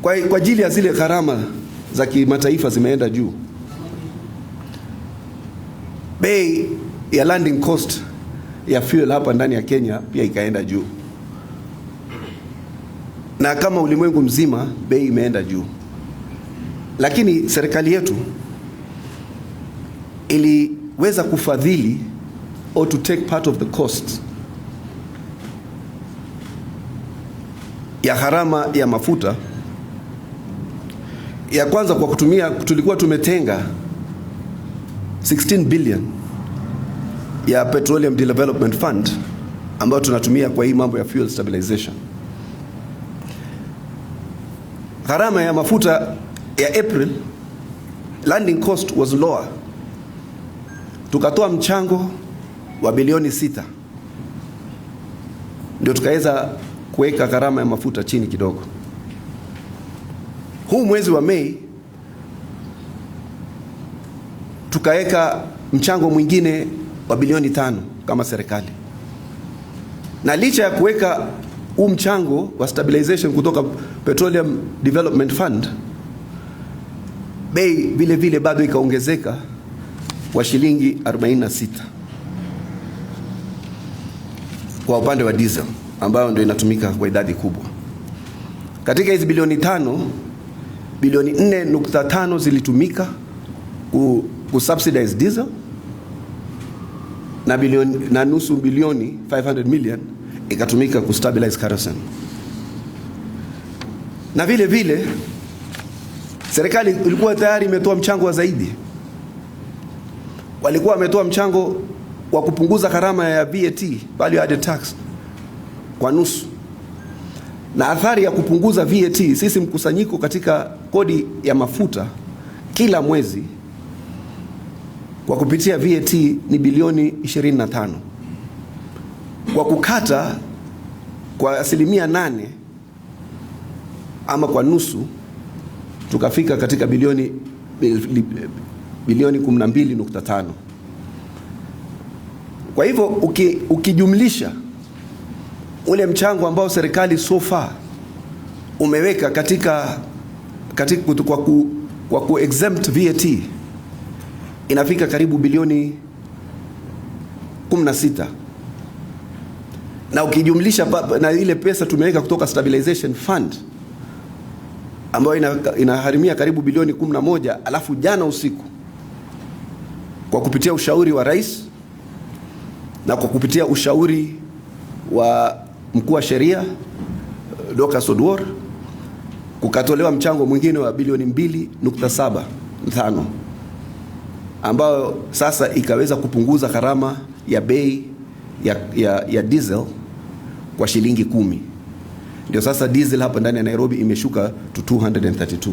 kwa ajili ya zile gharama za kimataifa zimeenda juu. Bei ya landing cost ya fuel hapa ndani ya Kenya pia ikaenda juu, na kama ulimwengu mzima bei imeenda juu. Lakini serikali yetu iliweza kufadhili or to take part of the cost ya gharama ya mafuta. Ya kwanza kwa kutumia, tulikuwa tumetenga 16 billion ya Petroleum Development Fund ambayo tunatumia kwa hii mambo ya fuel stabilization. Gharama ya mafuta ya April, landing cost was lower. Tukatoa mchango wa bilioni 6 ndio tukaweza kuweka gharama ya mafuta chini kidogo. Huu mwezi wa Mei tukaweka mchango mwingine wa bilioni 5 kama serikali. Na licha ya kuweka huu mchango wa stabilization kutoka Petroleum Development Fund, bei vile vile bado ikaongezeka kwa shilingi 46 kwa upande wa diesel ambayo ndio inatumika kwa idadi kubwa. Katika hizi bilioni 5, bilioni 4.5 zilitumika ku subsidize diesel, na nusu bilioni 500 million ikatumika ku stabilize kerosene. Na vile vile serikali ilikuwa tayari imetoa mchango wa zaidi. Walikuwa wametoa mchango wa kupunguza gharama ya VAT, value added tax, kwa nusu. Na athari ya kupunguza VAT, sisi mkusanyiko katika kodi ya mafuta kila mwezi kwa kupitia VAT ni bilioni 25. Kwa kukata kwa 8% ama kwa nusu, tukafika katika bilioni 12.5. Kwa hivyo ukijumlisha ule mchango ambao serikali so far umeweka katika kwa ku exempt VAT, inafika karibu bilioni 16. Na ukijumlisha na ile pesa tumeweka kutoka stabilization fund ambayo inaharimia karibu bilioni 11, alafu jana usiku kwa kupitia ushauri wa rais na kwa kupitia ushauri wa mkuu wa sheria Dorcas Oduor, kukatolewa mchango mwingine wa bilioni 2.75 ambao sasa ikaweza kupunguza gharama ya bei ya diesel kwa shilingi 10. Ndio sasa diesel hapa ndani ya Nairobi imeshuka to 232.